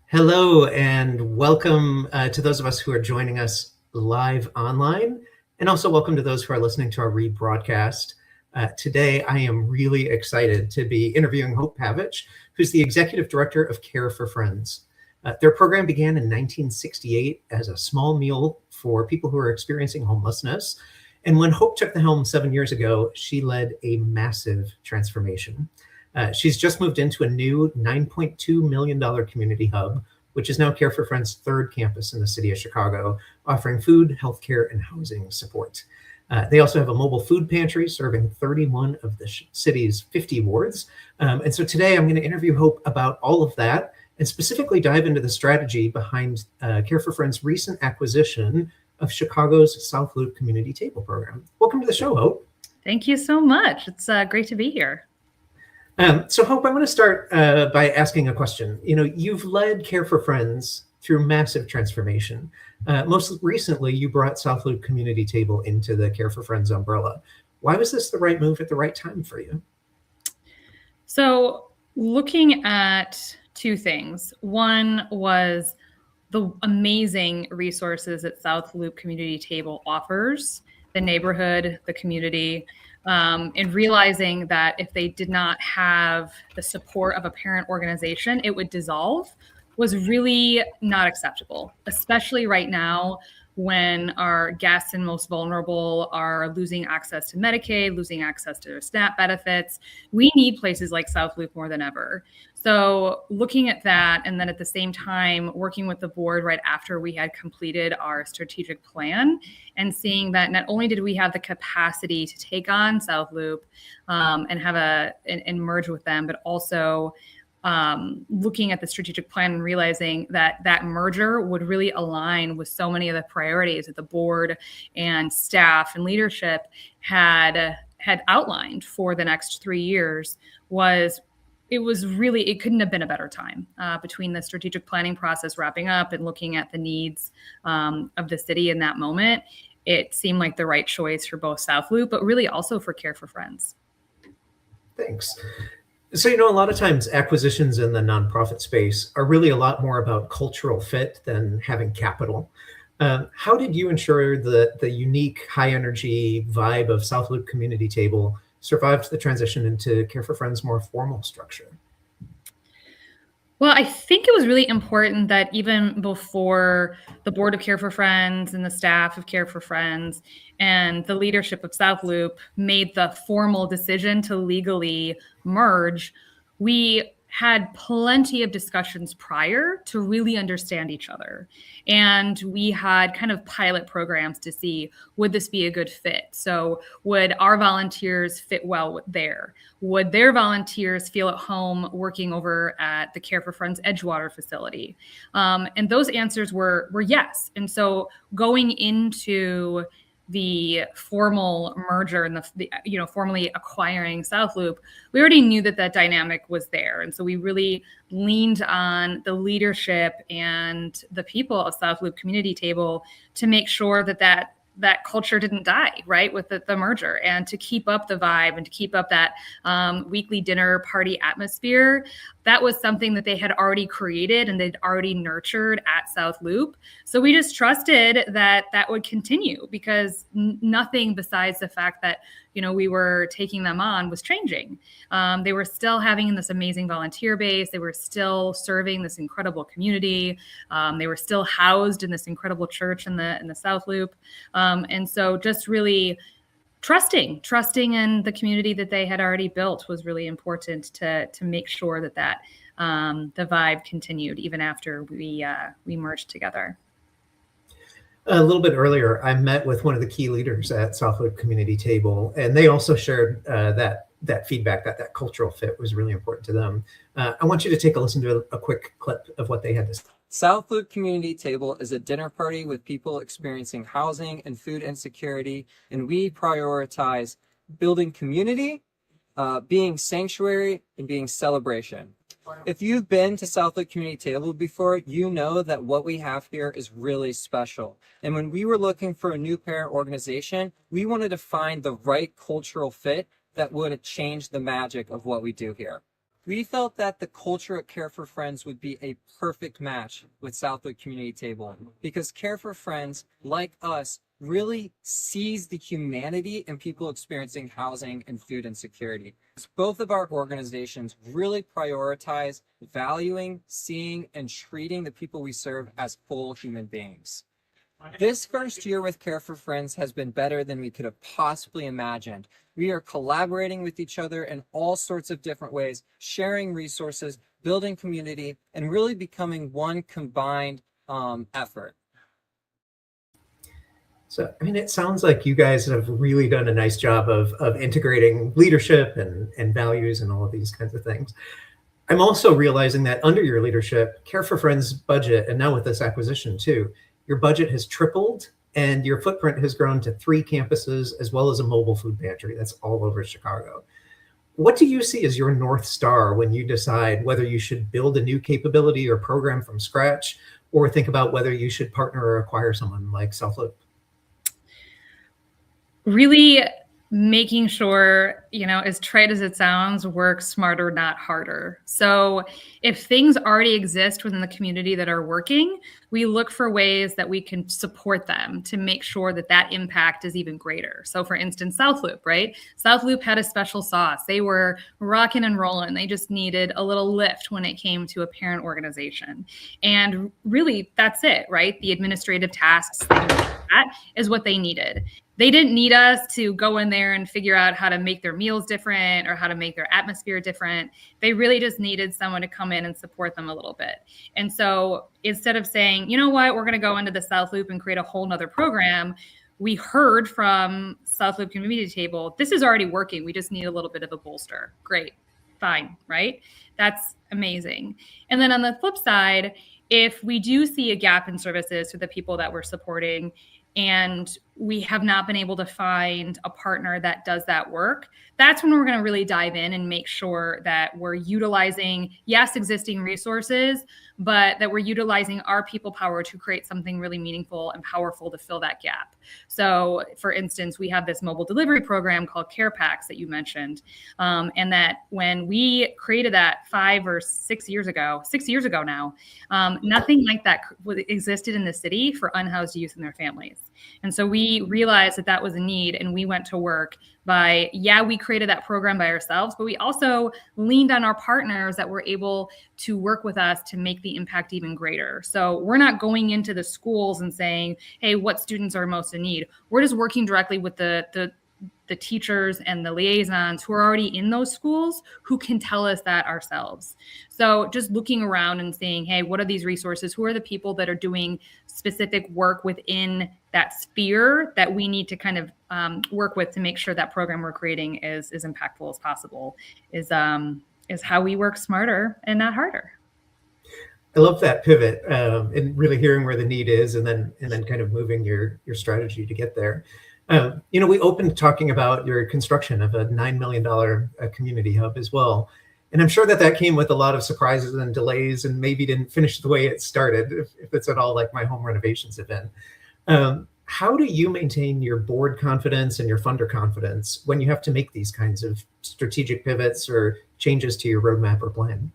Hello and welcome to those of us who are joining us live online, and also welcome to those who are listening to our rebroadcast. Today, I am really excited to be interviewing Hope Pavich, who's the Executive Director of Care for Friends. Their program began in 1968 as a small meal for people who are experiencing homelessness. And when Hope took the helm 7 years ago, she led a massive transformation. She's just moved into a new $9.2 million community hub, which is now Care for Friends' third campus in the city of Chicago, offering food, healthcare, and housing support. They also have a mobile food pantry serving 31 of the city's 50 wards. And so today I'm going to interview Hope about all of that and specifically dive into the strategy behind Care for Friends' recent acquisition of Chicago's South Loop Community Table program. Welcome to the show, Hope. Thank you so much. It's great to be here. So Hope, I want to start by asking a question. You've led Care for Friends through massive transformation. Most recently, you brought South Loop Community Table into the Care for Friends umbrella. Why was this the right move at the right time for you? So looking at two things. One was the amazing resources that South Loop Community Table offers the neighborhood, the community, and realizing that if they did not have the support of a parent organization, it would dissolve was really not acceptable, especially right now when our guests and most vulnerable are losing access to Medicaid, losing access to their SNAP benefits. We need places like South Loop more than ever. So looking at that, and then at the same time, working with the board right after we had completed our strategic plan and seeing that not only did we have the capacity to take on South Loop and merge with them, but also looking at the strategic plan and realizing that that merger would really align with so many of the priorities that the board and staff and leadership had outlined for the next 3 years it couldn't have been a better time between the strategic planning process wrapping up and looking at the needs of the city in that moment. It seemed like the right choice for both South Loop, but really also for Care for Friends. Thanks. So, a lot of times acquisitions in the nonprofit space are really a lot more about cultural fit than having capital. How did you ensure that the unique high energy vibe of South Loop Community Table survived the transition into Care for Friends' more formal structure? Well, I think it was really important that even before the board of Care for Friends and the staff of Care for Friends and the leadership of South Loop made the formal decision to legally merge, we had plenty of discussions prior to really understand each other. And we had kind of pilot programs to see, would this be a good fit? So would our volunteers fit well there? Would their volunteers feel at home working over at the Care for Friends Edgewater facility? And those answers were yes. And so going into the formal merger and the formally acquiring South Loop, we already knew that dynamic was there. And so we really leaned on the leadership and the people of South Loop Community Table to make sure that culture didn't die, right, with the merger, and to keep up the vibe and to keep up that weekly dinner party atmosphere. That was something that they had already created and they'd already nurtured at South Loop. So we just trusted that would continue because nothing besides the fact that, we were taking them on was changing. They were still having this amazing volunteer base. They were still serving this incredible community. They were still housed in this incredible church in the South Loop. And so just really trusting in the community that they had already built was really important to make sure that the vibe continued even after we merged together. A little bit earlier, I met with one of the key leaders at South Loop Community Table, and they also shared that feedback that cultural fit was really important to them. I want you to take a listen to a quick clip of what they had to say. South Loop Community Table is a dinner party with people experiencing housing and food insecurity, and we prioritize building community, being sanctuary, and being celebration. If you've been to South Loop Community Table before, you know that what we have here is really special. And when we were looking for a new parent organization, we wanted to find the right cultural fit that would change the magic of what we do here. We felt that the culture at Care for Friends would be a perfect match with Southwood Community Table because Care for Friends, like us, really sees the humanity in people experiencing housing and food insecurity. Both of our organizations really prioritize valuing, seeing, and treating the people we serve as full human beings. This first year with Care for Friends has been better than we could have possibly imagined. We are collaborating with each other in all sorts of different ways, sharing resources, building community, and really becoming one combined effort. So, I mean, it sounds like you guys have really done a nice job of integrating leadership and values and all of these kinds of things. I'm also realizing that under your leadership, Care for Friends budget, and now with this acquisition too, your budget has tripled and your footprint has grown to 3 campuses as well as a mobile food pantry that's all over Chicago. What do you see as your North Star when you decide whether you should build a new capability or program from scratch, or think about whether you should partner or acquire someone like Southloop? Really making sure, as trite as it sounds, work smarter, not harder. So if things already exist within the community that are working, we look for ways that we can support them to make sure that that impact is even greater. So for instance, Southloop, right? Southloop had a special sauce. They were rocking and rolling. They just needed a little lift when it came to a parent organization. And really, that's it, right? The administrative tasks, that is what they needed. They didn't need us to go in there and figure out how to make their meals different or how to make their atmosphere different. They really just needed someone to come in and support them a little bit. And so instead of saying, you know what, we're going to go into the Southloop and create a whole nother program, we heard from Southloop Community Table, this is already working. We just need a little bit of a bolster. Great, fine, right? That's amazing. And then on the flip side, if we do see a gap in services for the people that we're supporting, and we have not been able to find a partner that does that work, that's when we're going to really dive in and make sure that we're utilizing, yes, existing resources, but that we're utilizing our people power to create something really meaningful and powerful to fill that gap. So for instance, we have this mobile delivery program called Care Packs that you mentioned. And that when we created that 5 or 6 years ago now, nothing like that existed in the city for unhoused youth and their families. And so we realized that that was a need, and we went to work we created that program by ourselves, but we also leaned on our partners that were able to work with us to make the impact even greater. So we're not going into the schools and saying, hey, what students are most in need? We're just working directly with the teachers and the liaisons who are already in those schools who can tell us that ourselves. So just looking around and saying, hey, what are these resources? Who are the people that are doing specific work within that sphere that we need to kind of work with to make sure that program we're creating is as impactful as possible is how we work smarter and not harder. I love that pivot and really hearing where the need is and then kind of moving your strategy to get there. We opened talking about your construction of a $9 million community hub as well. And I'm sure that came with a lot of surprises and delays and maybe didn't finish the way it started, if it's at all like my home renovations have been. How do you maintain your board confidence and your funder confidence when you have to make these kinds of strategic pivots or changes to your roadmap or plan?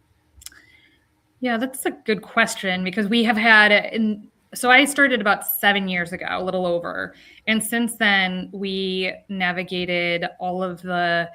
Yeah, that's a good question because we have had so I started about 7 years ago, a little over. And since then, we navigated all of the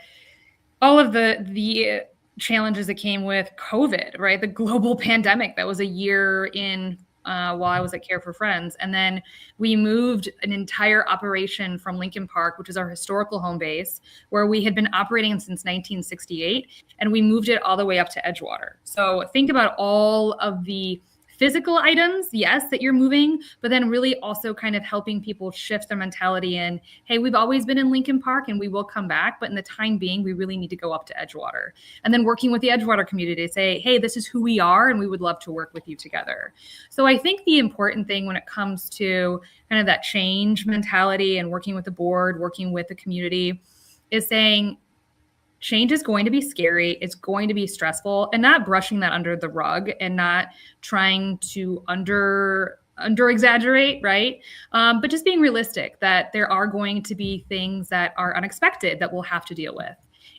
challenges that came with COVID, right? The global pandemic that was a year in while I was at Care for Friends. And then we moved an entire operation from Lincoln Park, which is our historical home base, where we had been operating since 1968. And we moved it all the way up to Edgewater. So think about all of the physical items, yes, that you're moving, but then really also kind of helping people shift their mentality in, hey, we've always been in Lincoln Park and we will come back, but in the time being, we really need to go up to Edgewater. And then working with the Edgewater community to say, hey, this is who we are and we would love to work with you together. So I think the important thing when it comes to kind of that change mentality and working with the board, working with the community is saying, change is going to be scary. It's going to be stressful, and not brushing that under the rug and not trying to under exaggerate, right? But just being realistic that there are going to be things that are unexpected that we'll have to deal with.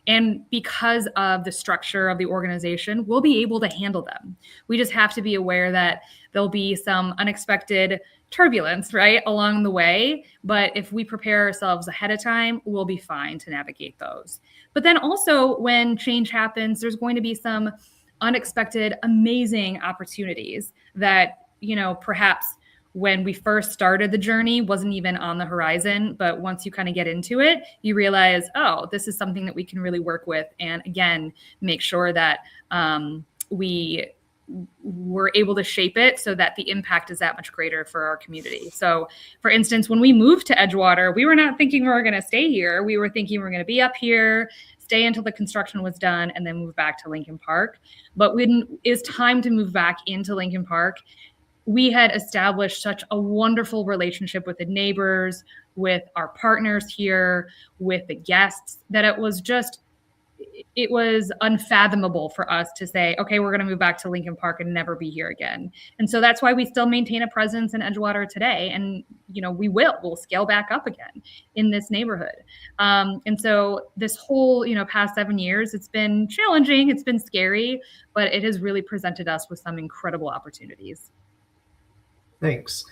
And because of the structure of the organization, we'll be able to handle them. We just have to be aware that there'll be some unexpected turbulence, right, along the way. But if we prepare ourselves ahead of time, we'll be fine to navigate those. But then also when change happens, there's going to be some unexpected, amazing opportunities that, perhaps when we first started the journey wasn't even on the horizon. But once you kind of get into it, you realize, oh, this is something that we can really work with. And again, make sure that we're able to shape it so that the impact is that much greater for our community. So for instance, when we moved to Edgewater, we were not thinking we were going to stay here. We were thinking we're going to be up here, stay until the construction was done, and then move back to Lincoln Park. But when it was time to move back into Lincoln Park, we had established such a wonderful relationship with the neighbors, with our partners here, with the guests, that it was unfathomable for us to say, okay, we're going to move back to Lincoln Park and never be here again. And so that's why we still maintain a presence in Edgewater today. And, we'll scale back up again in this neighborhood. And so this whole, past 7 years, it's been challenging, it's been scary, but it has really presented us with some incredible opportunities. Thanks.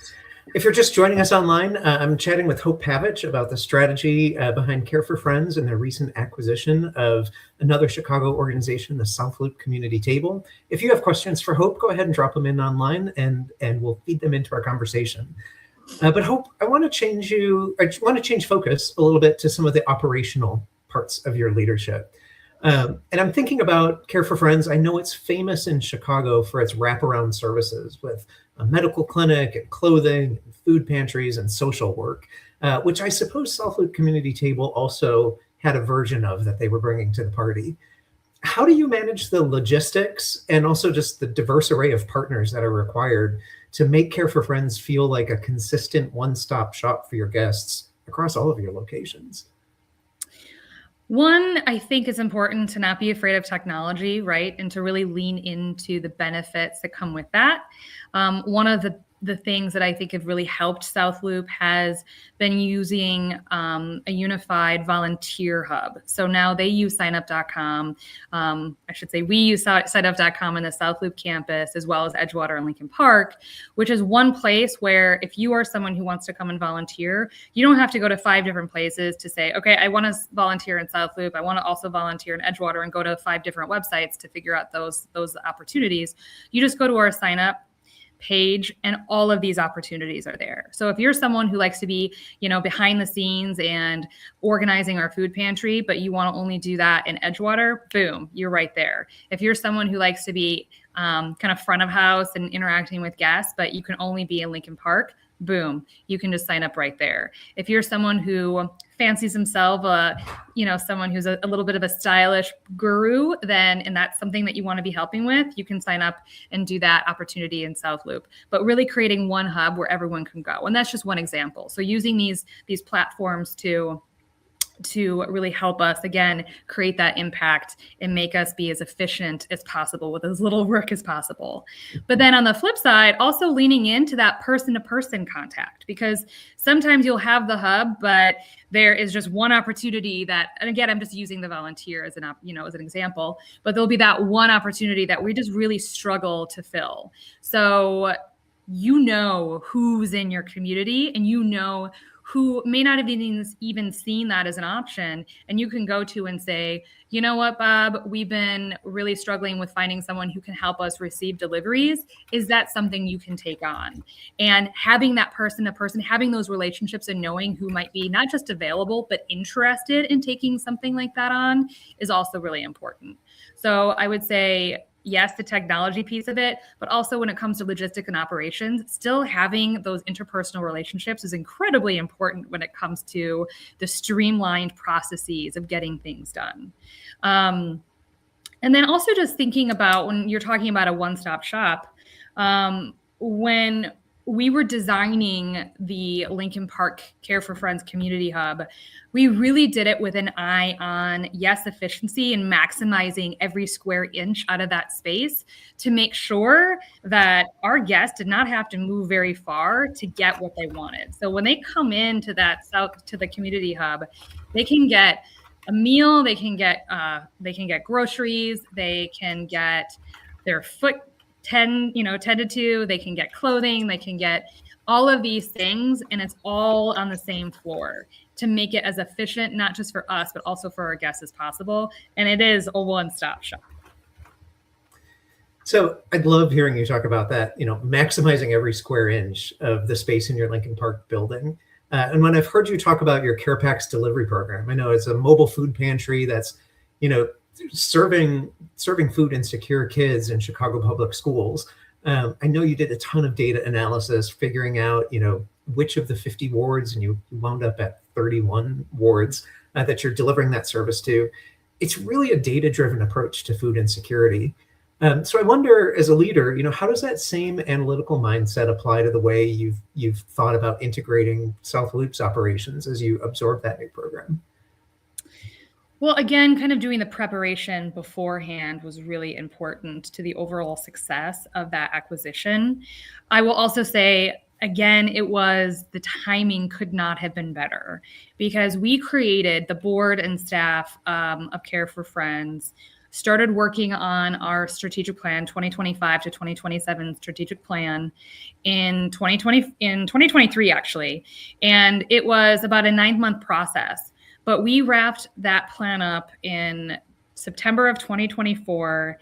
If you're just joining us online, I'm chatting with Hope Pavich about the strategy behind Care for Friends and their recent acquisition of another Chicago organization, the South Loop Community Table. If you have questions for Hope, go ahead and drop them in online, and we'll feed them into our conversation. But Hope, I want to change focus a little bit to some of the operational parts of your leadership. And I'm thinking about Care for Friends. I know it's famous in Chicago for its wraparound services with a medical clinic and clothing, and food pantries, and social work, which I suppose South Loop Community Table also had a version of that they were bringing to the party. How do you manage the logistics and also just the diverse array of partners that are required to make Care for Friends feel like a consistent one-stop shop for your guests across all of your locations? One, I think it's important to not be afraid of technology, right? And to really lean into the benefits that come with that. One of the things that I think have really helped South Loop has been using a unified volunteer hub. So now they use signup.com. I should say we use signup.com in the South Loop campus, as well as Edgewater and Lincoln Park, which is one place where if you are someone who wants to come and volunteer, you don't have to go to 5 different places to say, okay, I want to volunteer in South Loop. I want to also volunteer in Edgewater, and go to 5 different websites to figure out those opportunities. You just go to our sign up page, and all of these opportunities are there. So if you're someone who likes to be, behind the scenes and organizing our food pantry, but you want to only do that in Edgewater, boom, you're right there. If you're someone who likes to be kind of front of house and interacting with guests, but you can only be in Lincoln Park, boom, you can just sign up right there. If you're someone who fancies himself, someone who's a little bit of a stylish guru, and that's something that you want to be helping with, you can sign up and do that opportunity in South Loop. But really creating one hub where everyone can go. And that's just one example. So using these platforms to really help us, again, create that impact and make us be as efficient as possible with as little work as possible. But then on the flip side, also leaning into that person-to-person contact, because sometimes you'll have the hub, but there is just one opportunity that, and again, I'm just using the volunteer as an example, but there'll be that one opportunity that we just really struggle to fill. So who's in your community, and who may not have even seen that as an option. And you can go to and say, you know what, Bob, we've been really struggling with finding someone who can help us receive deliveries. Is that something you can take on? And having that person-to-person, having those relationships and knowing who might be not just available, but interested in taking something like that on is also really important. So I would say, yes, the technology piece of it, but also when it comes to logistics and operations, still having those interpersonal relationships is incredibly important when it comes to the streamlined processes of getting things done. And then also just thinking about when you're talking about a one-stop shop, when we were designing the Lincoln Park Care for Friends Community Hub, we really did it with an eye on, yes, efficiency and maximizing every square inch out of that space to make sure that our guests did not have to move very far to get what they wanted. So when they come into the Community Hub, they can get a meal, they can get groceries, they can get their foot tended to, they can get clothing, they can get all of these things, and it's all on the same floor to make it as efficient, not just for us, but also for our guests as possible. And it is a one-stop shop. So I'd love hearing you talk about that, maximizing every square inch of the space in your Lincoln Park building. And when I've heard you talk about your CarePax delivery program, I know it's a mobile food pantry that's, serving food insecure kids in Chicago public schools. I know you did a ton of data analysis, figuring out, which of the 50 wards, and you wound up at 31 wards that you're delivering that service to. It's really a data-driven approach to food insecurity. So I wonder, as a leader, how does that same analytical mindset apply to the way you've thought about integrating South Loop's operations as you absorb that new program? Well, again, kind of doing the preparation beforehand was really important to the overall success of that acquisition. I will also say, again, the timing could not have been better, because we created, the board and staff of Care for Friends started working on our strategic plan, 2025 to 2027 strategic plan in 2023, actually. And it was about a 9-month process. But we wrapped that plan up in September of 2024.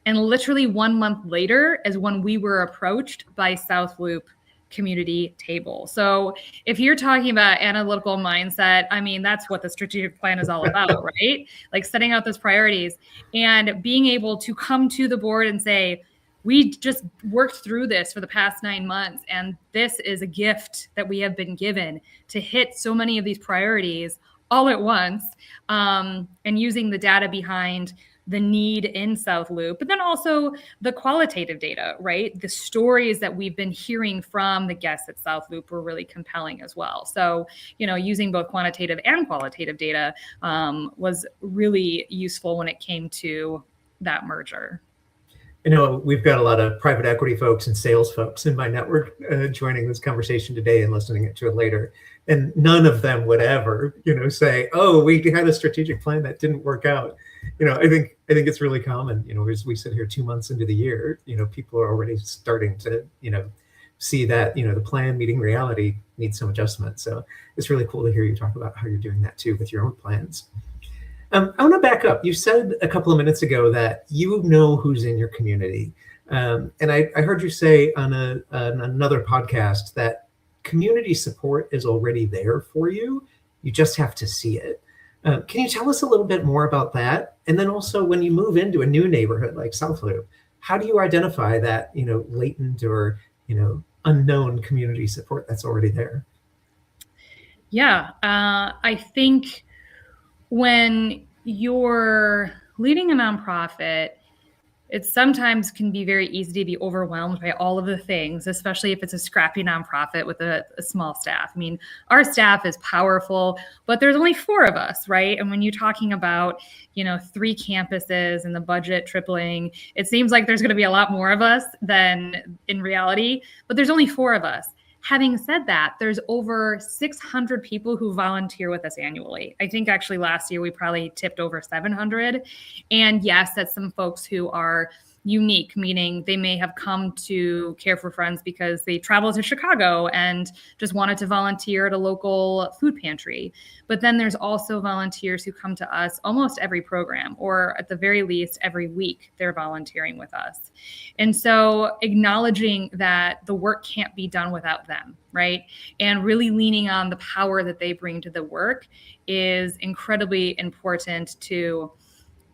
And literally 1 month later is when we were approached by South Loop Community Table. So if you're talking about analytical mindset, that's what the strategic plan is all about, right? Like setting out those priorities and being able to come to the board and say, we just worked through this for the past 9 months, and this is a gift that we have been given to hit so many of these priorities all at once, and using the data behind the need in South Loop, but then also the qualitative data, right? The stories that we've been hearing from the guests at South Loop were really compelling as well. So, using both quantitative and qualitative data was really useful when it came to that merger. We've got a lot of private equity folks and sales folks in my network joining this conversation today and listening to it later. And none of them would ever, say, "Oh, we had a strategic plan that didn't work out." I think it's really common. As we sit here 2 months into the year, people are already starting to, see that the plan meeting reality needs some adjustment. So it's really cool to hear you talk about how you're doing that too with your own plans. I want to back up. You said a couple of minutes ago that you know who's in your community. And I heard you say on another podcast that community support is already there for you. You just have to see it. Can you tell us a little bit more about that? And then also, when you move into a new neighborhood like South Loop, how do you identify that, latent or, unknown community support that's already there? Yeah, I think when you're leading a nonprofit, it sometimes can be very easy to be overwhelmed by all of the things, especially if it's a scrappy nonprofit with a small staff. Our staff is powerful, but there's only 4 of us, right? And when you're talking about, 3 campuses and the budget tripling, it seems like there's going to be a lot more of us than in reality, but there's only 4 of us. Having said that, there's over 600 people who volunteer with us annually. I think actually last year we probably tipped over 700. And yes, that's some folks who are unique, meaning they may have come to Care for Friends because they traveled to Chicago and just wanted to volunteer at a local food pantry. But then there's also volunteers who come to us almost every program, or at the very least every week they're volunteering with us. And so acknowledging that the work can't be done without them, right? And really leaning on the power that they bring to the work is incredibly important to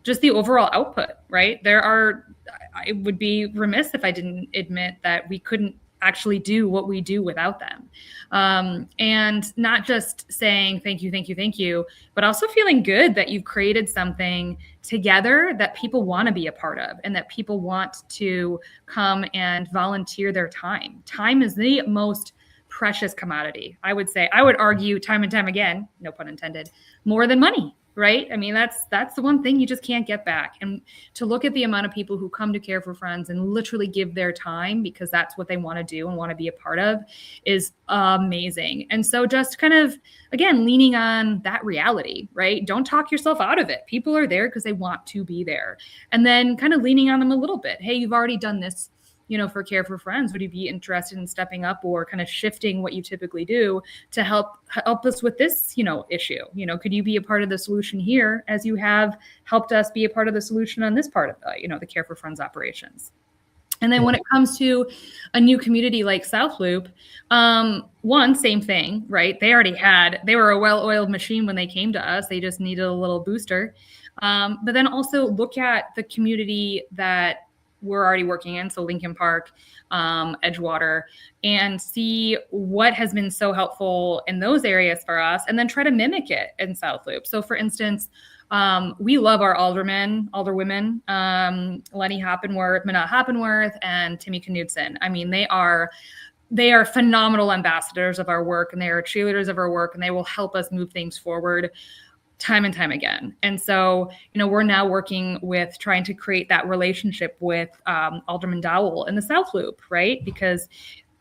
just the overall output, right? I would be remiss if I didn't admit that we couldn't actually do what we do without them. And not just saying thank you, but also feeling good that you've created something together that people want to be a part of and that people want to come and volunteer their time. Time is the most precious commodity. I would argue time and time again, no pun intended, more than money, right? I mean, that's the one thing you just can't get back. And to look at the amount of people who come to Care for Friends and literally give their time because that's what they want to do and want to be a part of is amazing. And so just kind of, again, leaning on that reality, right? Don't talk yourself out of it. People are there because they want to be there. And then kind of leaning on them a little bit. Hey, you've already done this, for Care for Friends. Would you be interested in stepping up or kind of shifting what you typically do to help us with this, issue? Could you be a part of the solution here as you have helped us be a part of the solution on this part of, the Care for Friends operations? And then when it comes to a new community like South Loop, one, same thing, right? They were a well-oiled machine when they came to us. They just needed a little booster. But then also look at the community that we're already working in, so Lincoln Park, Edgewater, and see what has been so helpful in those areas for us, and then try to mimic it in South Loop. So for instance, we love our alderwomen, Lenny Hoppenworth, Minot Hoppenworth, and Timmy Knudsen. I mean, they are phenomenal ambassadors of our work, and they are cheerleaders of our work, and they will help us move things forward time and time again. And so, we're now working with trying to create that relationship with Alderman Dowell in the South Loop, right? Because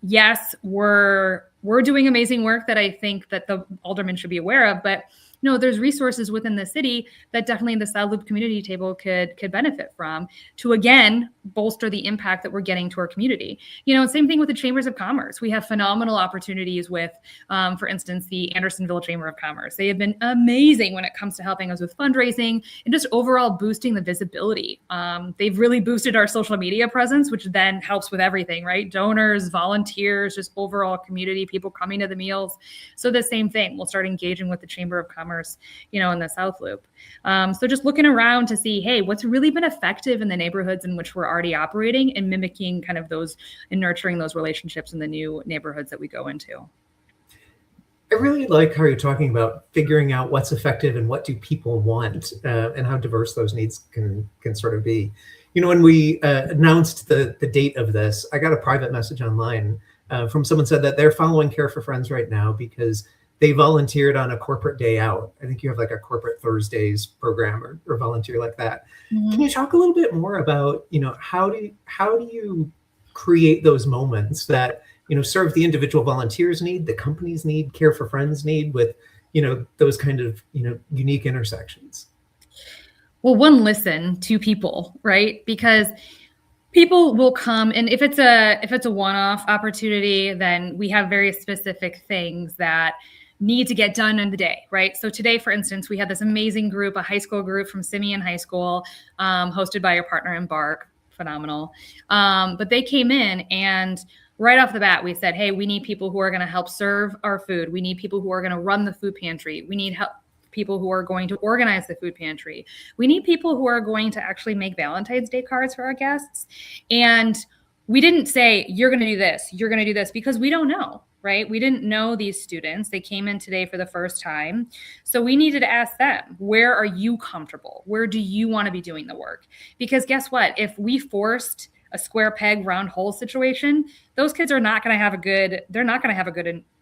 yes, we're doing amazing work that I think that the alderman should be aware of, but there's resources within the city that definitely the South Loop community table could benefit from to, again, bolster the impact that we're getting to our community. Same thing with the chambers of commerce. We have phenomenal opportunities with, for instance, the Andersonville Chamber of Commerce. They have been amazing when it comes to helping us with fundraising and just overall boosting the visibility. They've really boosted our social media presence, which then helps with everything, right? Donors, volunteers, just overall community, people coming to the meals. So the same thing, we'll start engaging with the Chamber of Commerce, in the South Loop. So just looking around to see, hey, what's really been effective in the neighborhoods in which we're already operating and mimicking kind of those and nurturing those relationships in the new neighborhoods that we go into. I really like how you're talking about figuring out what's effective and what do people want, and how diverse those needs can sort of be. When we announced the date of this, I got a private message online from someone said that they're following Care for Friends right now because they volunteered on a corporate day out. I think you have like a corporate Thursdays program or volunteer like that. Mm-hmm. Can you talk a little bit more about, how do you create those moments that, serve the individual volunteers need, the companies need, Care for Friends need with, those kind of, unique intersections? Well, one, listen to people, right? Because people will come, and if it's a one-off opportunity, then we have very specific things that need to get done in the day, right? So today, for instance, we had this amazing group, a high school group from Simeon High School, hosted by our partner Embark, phenomenal. But they came in and right off the bat, we said, hey, we need people who are going to help serve our food. We need people who are going to run the food pantry. We need help. People who are going to organize the food pantry. We need people who are going to actually make Valentine's Day cards for our guests. And we didn't say, you're going to do this, you're going to do this, because we don't know, right? We didn't know these students. They came in today for the first time. So we needed to ask them, where are you comfortable? Where do you want to be doing the work? Because guess what? If we forced a square peg, round hole situation, those kids are not going to have a good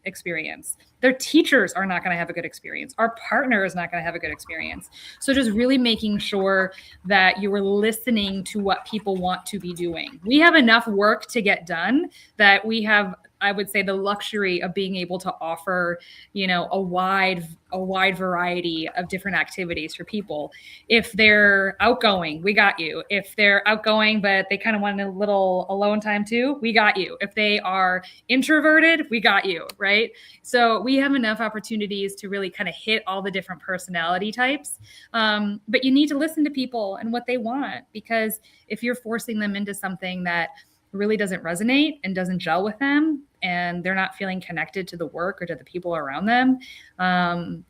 experience. Their teachers are not going to have a good experience. Our partner is not going to have a good experience. So just really making sure that you are listening to what people want to be doing. We have enough work to get done that we have, I would say, the luxury of being able to offer, a wide variety of different activities for people. If they're outgoing, we got you. If they're outgoing, but they kind of want a little alone time too, we got you. If they are introverted, we got you, right? So we have enough opportunities to really kind of hit all the different personality types. But you need to listen to people and what they want, because if you're forcing them into something that really doesn't resonate and doesn't gel with them, and they're not feeling connected to the work or to the people around them,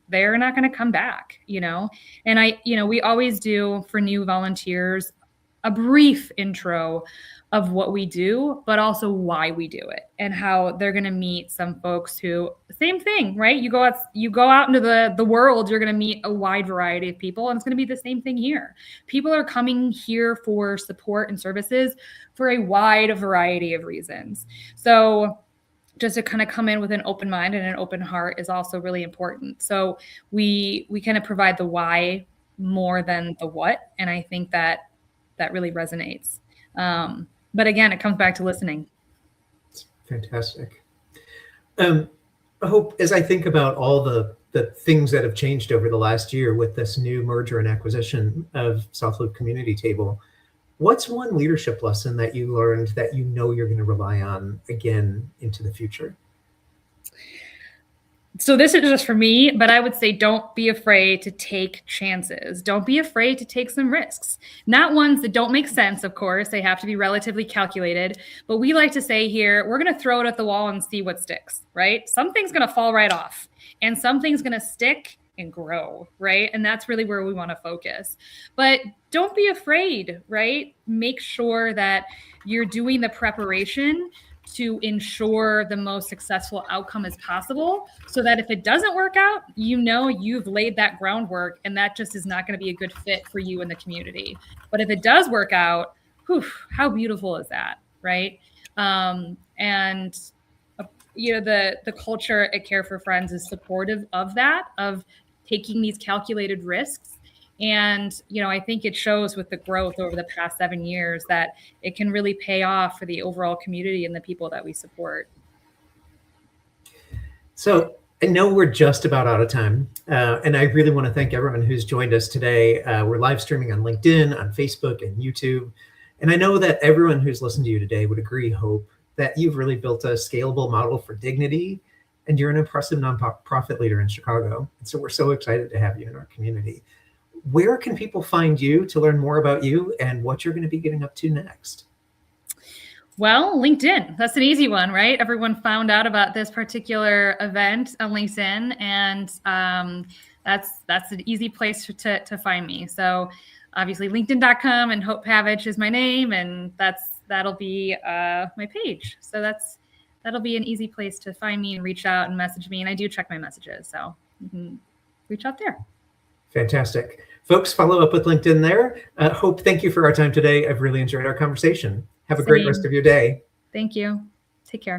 they're not going to come back, And we always do for new volunteers a brief intro of what we do, but also why we do it and how they're going to meet some folks who, same thing, right? You go out into the world, you're going to meet a wide variety of people, and it's going to be the same thing here. People are coming here for support and services for a wide variety of reasons. So just to kind of come in with an open mind and an open heart is also really important. So we kind of provide the why more than the what, and I think that really resonates. But again, it comes back to listening. Fantastic. I hope, as I think about all the things that have changed over the last year with this new merger and acquisition of South Loop Community Table, what's one leadership lesson that you learned that you know you're going to rely on again into the future? So this is just for me, but I would say don't be afraid to take chances. Don't be afraid to take some risks. Not ones that don't make sense, of course. They have to be relatively calculated. But we like to say here, we're going to throw it at the wall and see what sticks, right? Something's going to fall right off and something's going to stick and grow, right? And that's really where we want to focus. But don't be afraid, right? Make sure that you're doing the preparation to ensure the most successful outcome as possible, so that if it doesn't work out, you know you've laid that groundwork and that just is not going to be a good fit for you in the community. But if it does work out, whew, how beautiful is that, right? You know, the culture at Care for Friends is supportive of that, of taking these calculated risks. And, you know, I think it shows with the growth over the past 7 years that it can really pay off for the overall community and the people that we support. So I know we're just about out of time. And I really want to thank everyone who's joined us today. We're live streaming on LinkedIn, on Facebook, and YouTube. And I know that everyone who's listened to you today would agree, Hope, that you've really built a scalable model for dignity, and you're an impressive nonprofit leader in Chicago. And so we're so excited to have you in our community. Where can people find you to learn more about you and what you're going to be getting up to next? Well, LinkedIn, that's an easy one, right? Everyone found out about this particular event on LinkedIn, and that's an easy place to find me. So obviously linkedin.com, and Hope Pavich is my name, and that'll be my page. So that'll be an easy place to find me and reach out and message me. And I do check my messages, so you can reach out there. Fantastic. Folks, follow up with LinkedIn there. Hope, thank you for our time today. I've really enjoyed our conversation. Have a great rest of your day. Thank you. Take care.